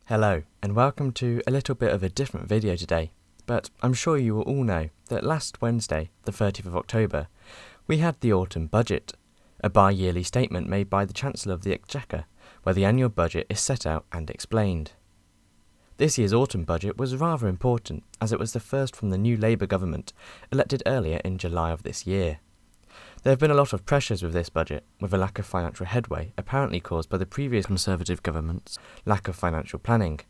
Hello, and welcome to a little bit of a different video today, but I'm sure you will all know that last Wednesday, the 30th of October, we had the autumn budget, a bi-yearly statement made by the Chancellor of the Exchequer, where the annual budget is set out and explained. This year's autumn budget was rather important, as it was the first from the new Labour government, elected earlier in July of this year. There have been a lot of pressures with this budget, with a lack of financial headway apparently caused by the previous Conservative government's lack of financial planning,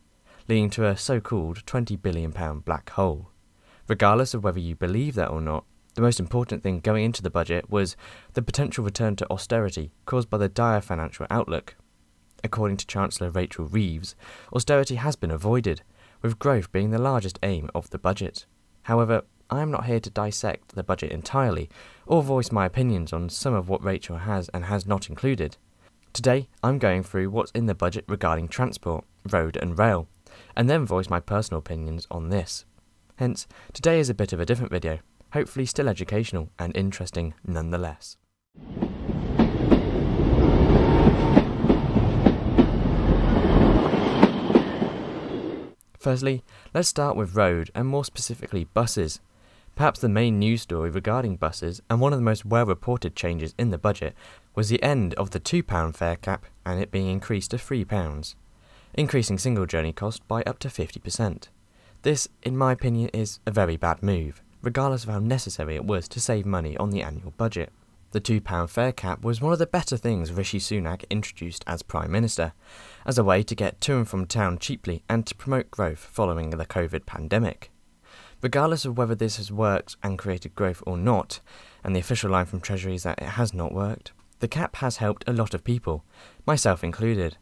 leading to a so-called £20 billion black hole. Regardless of whether you believe that or not, the most important thing going into the budget was the potential return to austerity caused by the dire financial outlook. According to Chancellor Rachel Reeves, austerity has been avoided, with growth being the largest aim of the budget. However, I am not here to dissect the budget entirely, or voice my opinions on some of what Rachel has and has not included. Today, I'm going through what's in the budget regarding transport, road and rail, and then voice my personal opinions on this. Hence, today is a bit of a different video, hopefully still educational and interesting nonetheless. Firstly, let's start with road, and more specifically buses. Perhaps the main news story regarding buses, and one of the most well-reported changes in the budget, was the end of the £2 fare cap and it being increased to £3, increasing single journey cost by up to 50%. This, in my opinion, is a very bad move, regardless of how necessary it was to save money on the annual budget. The £2 fare cap was one of the better things Rishi Sunak introduced as Prime Minister, as a way to get to and from town cheaply and to promote growth following the COVID pandemic. Regardless of whether this has worked and created growth or not, and the official line from Treasury is that it has not worked, the cap has helped a lot of people, myself included.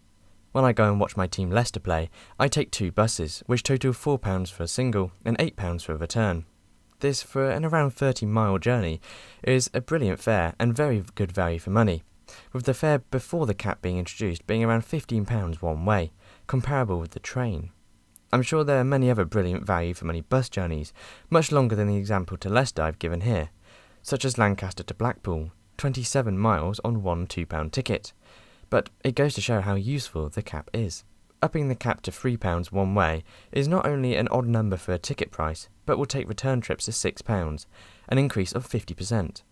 When I go and watch my team Leicester play, I take 2 buses, which total £4 for a single and £8 for a return. This, for an around 30-mile journey, is a brilliant fare and very good value for money, with the fare before the cap being introduced being around £15 one way, comparable with the train. I'm sure there are many other brilliant value for money bus journeys, much longer than the example to Leicester I've given here, such as Lancaster to Blackpool, 27 miles on one £2 ticket, but it goes to show how useful the cap is. Upping the cap to £3 one way is not only an odd number for a ticket price, but will take return trips to £6, an increase of 50%.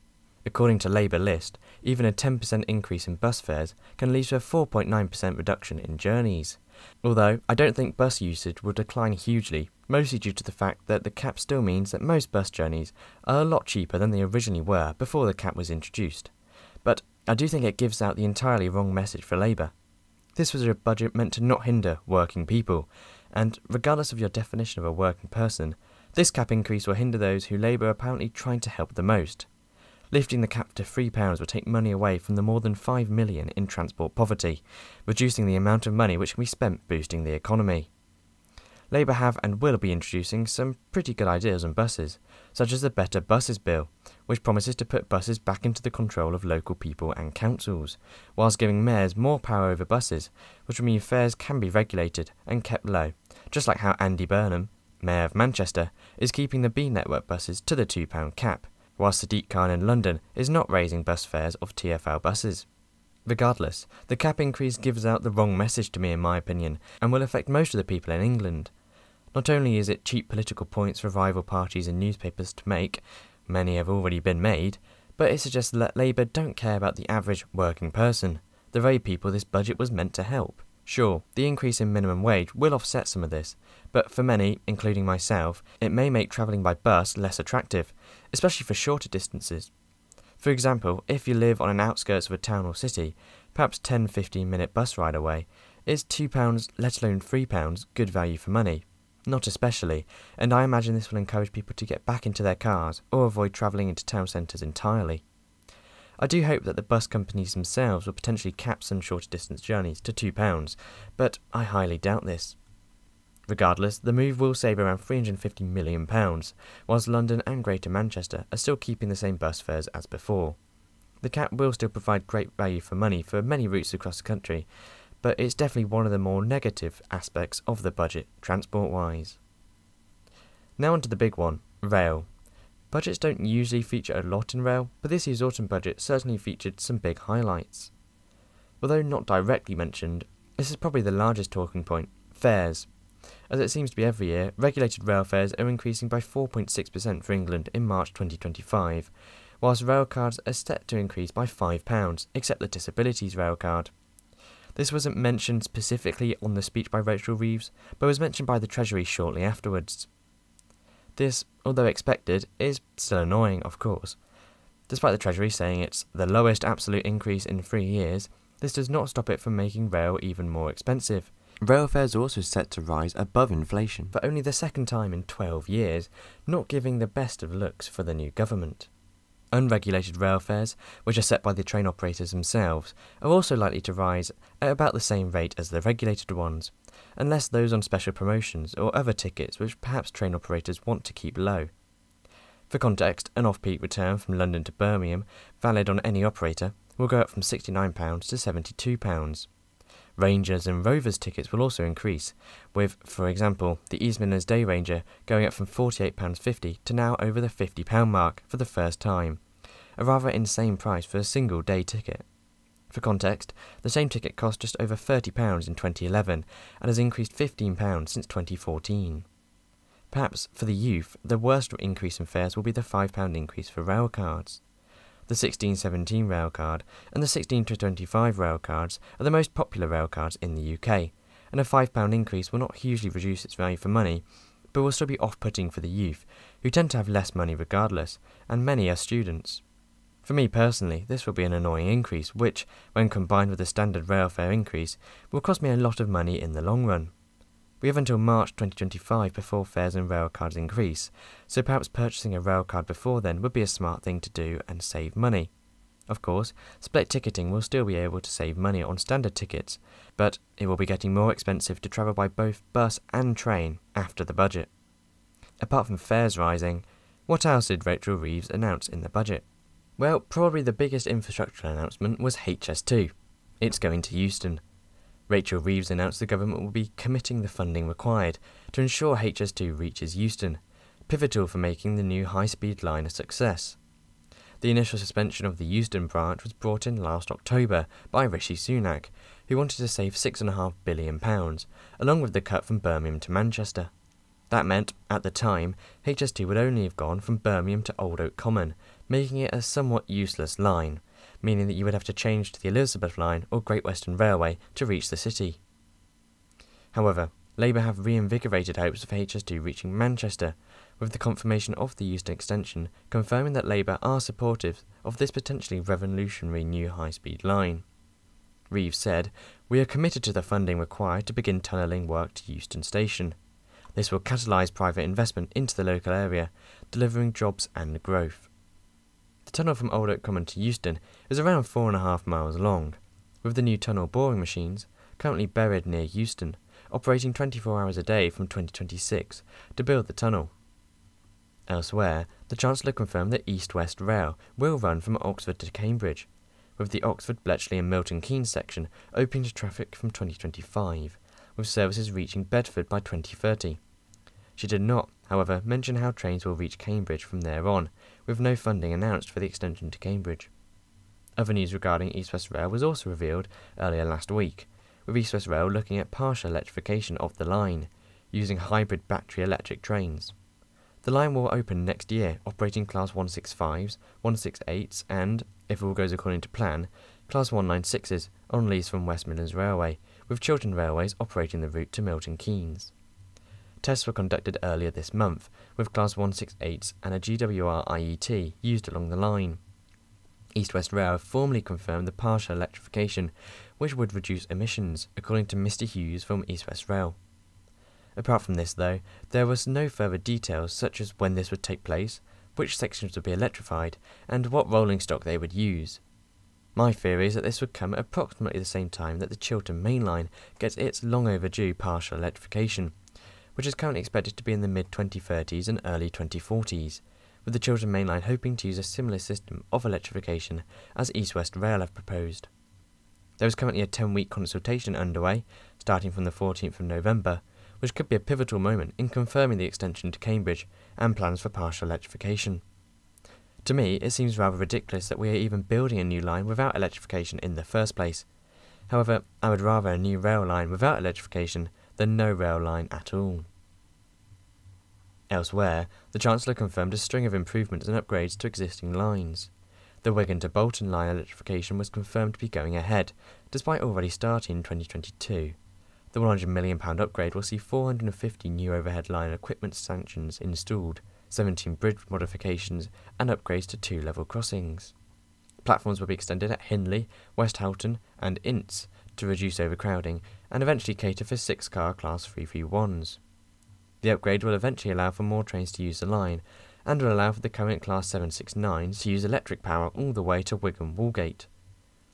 According to Labour list, even a 10% increase in bus fares can lead to a 4.9% reduction in journeys. Although, I don't think bus usage will decline hugely, mostly due to the fact that the cap still means that most bus journeys are a lot cheaper than they originally were before the cap was introduced. But I do think it gives out the entirely wrong message for Labour. This was a budget meant to not hinder working people, and regardless of your definition of a working person, this cap increase will hinder those who Labour are apparently trying to help the most. Lifting the cap to £3 will take money away from the more than 5 million in transport poverty, reducing the amount of money which can be spent boosting the economy. Labour have and will be introducing some pretty good ideas on buses, such as the Better Buses Bill, which promises to put buses back into the control of local people and councils, whilst giving mayors more power over buses, which will mean fares can be regulated and kept low, just like how Andy Burnham, Mayor of Manchester, is keeping the B network buses to the £2 cap, whilst Sadiq Khan in London is not raising bus fares of TfL buses. Regardless, the cap increase gives out the wrong message to me in my opinion, and will affect most of the people in England. Not only is it cheap political points for rival parties and newspapers to make, many have already been made, but it suggests that Labour don't care about the average working person, the very people this budget was meant to help. Sure, the increase in minimum wage will offset some of this, but for many, including myself, it may make travelling by bus less attractive, especially for shorter distances. For example, if you live on an outskirts of a town or city, perhaps 10-15 minute bus ride away, is £2, let alone £3, good value for money? Not especially, and I imagine this will encourage people to get back into their cars or avoid travelling into town centres entirely. I do hope that the bus companies themselves will potentially cap some shorter distance journeys to £2, but I highly doubt this. Regardless, the move will save around £350 million, whilst London and Greater Manchester are still keeping the same bus fares as before. The cap will still provide great value for money for many routes across the country, but it's definitely one of the more negative aspects of the budget, transport-wise. Now onto the big one, rail. Budgets don't usually feature a lot in rail, but this year's autumn budget certainly featured some big highlights. Although not directly mentioned, this is probably the largest talking point, Fares. As it seems to be every year, regulated rail fares are increasing by 4.6% for England in March 2025, whilst rail cards are set to increase by £5, except the disabilities rail card. This wasn't mentioned specifically on the speech by Rachel Reeves, but was mentioned by the Treasury shortly afterwards. This, although expected, is still annoying, of course. Despite the Treasury saying it's the lowest absolute increase in 3 years, this does not stop it from making rail even more expensive. Rail fares are also set to rise above inflation for only the second time in 12 years, not giving the best of looks for the new government. Unregulated rail fares, which are set by the train operators themselves, are also likely to rise at about the same rate as the regulated ones, unless those on special promotions or other tickets which perhaps train operators want to keep low. For context, an off-peak return from London to Birmingham, valid on any operator, will go up from £69 to £72. Rangers and Rovers tickets will also increase, with, for example, the East Midlands Day Ranger going up from £48.50 to now over the £50 mark for the first time, a rather insane price for a single day ticket. For context, the same ticket cost just over £30 in 2011 and has increased £15 since 2014. Perhaps, for the youth, the worst increase in fares will be the £5 increase for rail cards. The 16-17 rail card and the 16-25 rail cards are the most popular rail cards in the UK, and a £5 increase will not hugely reduce its value for money, but will still be off-putting for the youth, who tend to have less money regardless, and many are students. For me personally, this will be an annoying increase which, when combined with the standard rail fare increase, will cost me a lot of money in the long run. We have until March 2025 before fares and rail cards increase, so perhaps purchasing a rail card before then would be a smart thing to do and save money. Of course, split ticketing will still be able to save money on standard tickets, but it will be getting more expensive to travel by both bus and train after the budget. Apart from fares rising, what else did Rachel Reeves announce in the budget? Well, probably the biggest infrastructure announcement was HS2. It's going to Houston. Rachel Reeves announced the government will be committing the funding required to ensure HS2 reaches Houston, pivotal for making the new high-speed line a success. The initial suspension of the Houston branch was brought in last October by Rishi Sunak, who wanted to save £6.5 billion, along with the cut from Birmingham to Manchester. That meant, at the time, HS2 would only have gone from Birmingham to Old Oak Common, making it a somewhat useless line, meaning that you would have to change to the Elizabeth Line or Great Western Railway to reach the city. However, Labour have reinvigorated hopes of HS2 reaching Manchester, with the confirmation of the Euston extension confirming that Labour are supportive of this potentially revolutionary new high-speed line. Reeves said, "We are committed to the funding required to begin tunnelling work to Euston Station. This will catalyse private investment into the local area, delivering jobs and growth." The tunnel from Old Oak Common to Euston is around 4.5 miles long, with the new tunnel boring machines, currently buried near Euston, operating 24 hours a day from 2026 to build the tunnel. Elsewhere, the Chancellor confirmed that East West Rail will run from Oxford to Cambridge, with the Oxford, Bletchley and Milton Keynes section opening to traffic from 2025, with services reaching Bedford by 2030. She did not, however, mention how trains will reach Cambridge from there on, with no funding announced for the extension to Cambridge. Other news regarding East West Rail was also revealed earlier last week, with East West Rail looking at partial electrification of the line, using hybrid battery electric trains. The line will open next year, operating Class 165s, 168s and, if all goes according to plan, Class 196s on lease from West Midlands Railway, with Chiltern Railways operating the route to Milton Keynes. Tests were conducted earlier this month, with Class 168s and a GWR IET used along the line. East West Rail formally confirmed the partial electrification, which would reduce emissions, according to Mr Hughes from East West Rail. Apart from this, though, there was no further details such as when this would take place, which sections would be electrified, and what rolling stock they would use. My theory is that this would come at approximately the same time that the Chiltern Main Line gets its long overdue partial electrification, which is currently expected to be in the mid-2030s and early 2040s, with the Chiltern Main Line hoping to use a similar system of electrification as East West Rail have proposed. There is currently a 10-week consultation underway, starting from the 14th of November, which could be a pivotal moment in confirming the extension to Cambridge and plans for partial electrification. To me, it seems rather ridiculous that we are even building a new line without electrification in the first place. However, I would rather a new rail line without electrification than no rail line at all. Elsewhere, the Chancellor confirmed a string of improvements and upgrades to existing lines. The Wigan to Bolton line electrification was confirmed to be going ahead, despite already starting in 2022. The £100 million upgrade will see 450 new overhead line equipment sanctions installed, 17 bridge modifications and upgrades to 2 level crossings. Platforms will be extended at Hindley, West Houghton and Ince to reduce overcrowding and eventually cater for 6-car Class 331s. The upgrade will eventually allow for more trains to use the line, and will allow for the current Class 769s to use electric power all the way to Wigan Woolgate.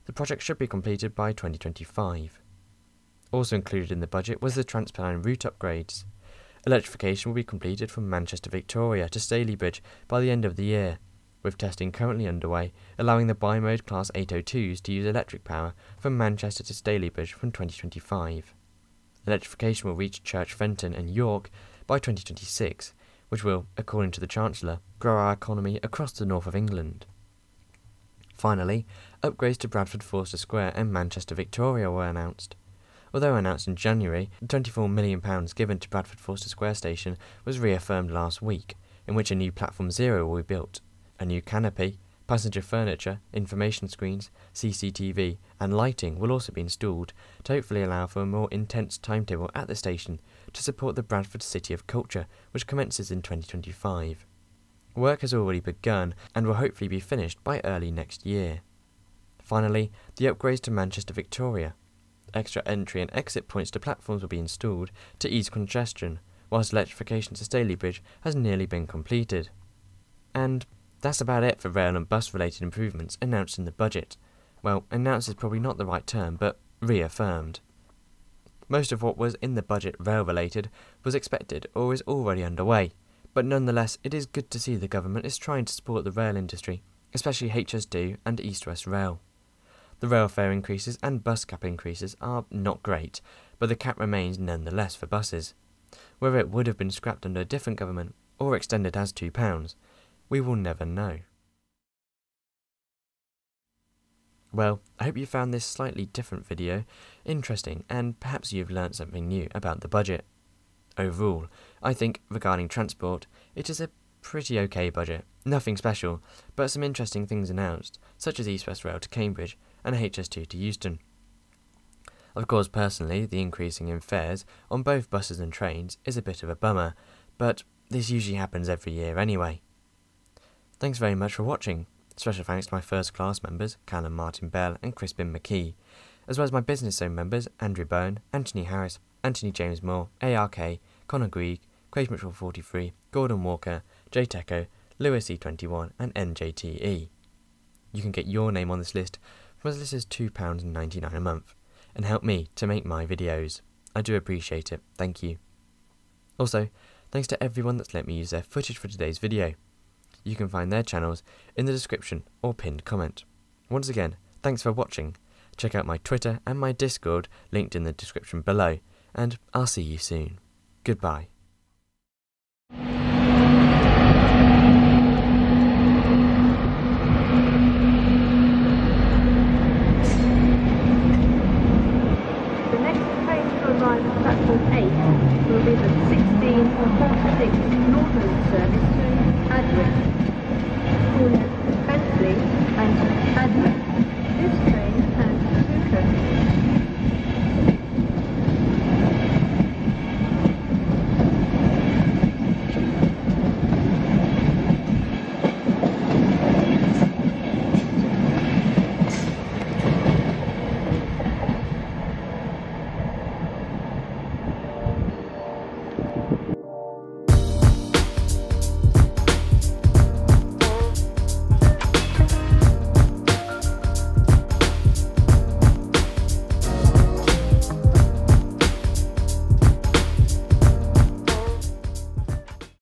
The project should be completed by 2025. Also included in the budget was the Transpennine route upgrades. Electrification will be completed from Manchester Victoria to Stalybridge by the end of the year, with testing currently underway, allowing the bi-mode Class 802s to use electric power from Manchester to Stalybridge from 2025. Electrification will reach Church Fenton and York by 2026, which will, according to the Chancellor, grow our economy across the north of England. Finally, upgrades to Bradford Forster Square and Manchester Victoria were announced. Although announced in January, the £24 million given to Bradford Forster Square station was reaffirmed last week, in which a new Platform 0 will be built, a new canopy, passenger furniture, information screens, CCTV and lighting will also be installed to hopefully allow for a more intense timetable at the station to support the Bradford City of Culture, which commences in 2025. Work has already begun and will hopefully be finished by early next year. Finally, the upgrades to Manchester Victoria. Extra entry and exit points to platforms will be installed to ease congestion, whilst electrification to Stalybridge has nearly been completed. And that's about it for rail and bus related improvements announced in the budget. Well, announced is probably not the right term, but reaffirmed. Most of what was in the budget rail related was expected or is already underway, but nonetheless it is good to see the government is trying to support the rail industry, especially HS2 and East West Rail. The rail fare increases and bus cap increases are not great, but the cap remains nonetheless for buses. Whether it would have been scrapped under a different government or extended as £2, we will never know. Well, I hope you found this slightly different video interesting and perhaps you've learnt something new about the budget. Overall, I think regarding transport, it is a pretty okay budget, nothing special, but some interesting things announced, such as East West Rail to Cambridge and HS2 to Houston. Of course, personally, the increasing in fares on both buses and trains is a bit of a bummer, but this usually happens every year anyway. Thanks very much for watching. Special thanks to my first class members, Callum Martin Bell and Crispin McKee, as well as my business zone members, Andrew Bowen, Anthony Harris, Anthony James Moore, ARK, Conor Grieg, Craig Mitchell 43, Gordon Walker, J Teco, Lewis E21 and NJTE. You can get your name on this list from as little as £2.99 a month, and help me to make my videos. I do appreciate it, thank you. Also, thanks to everyone that's let me use their footage for today's video. You can find their channels in the description or pinned comment. Once again, thanks for watching. Check out my Twitter and my Discord linked in the description below, and I'll see you soon. Goodbye. The next train to arrive at platform 8 will be the 1646 Northern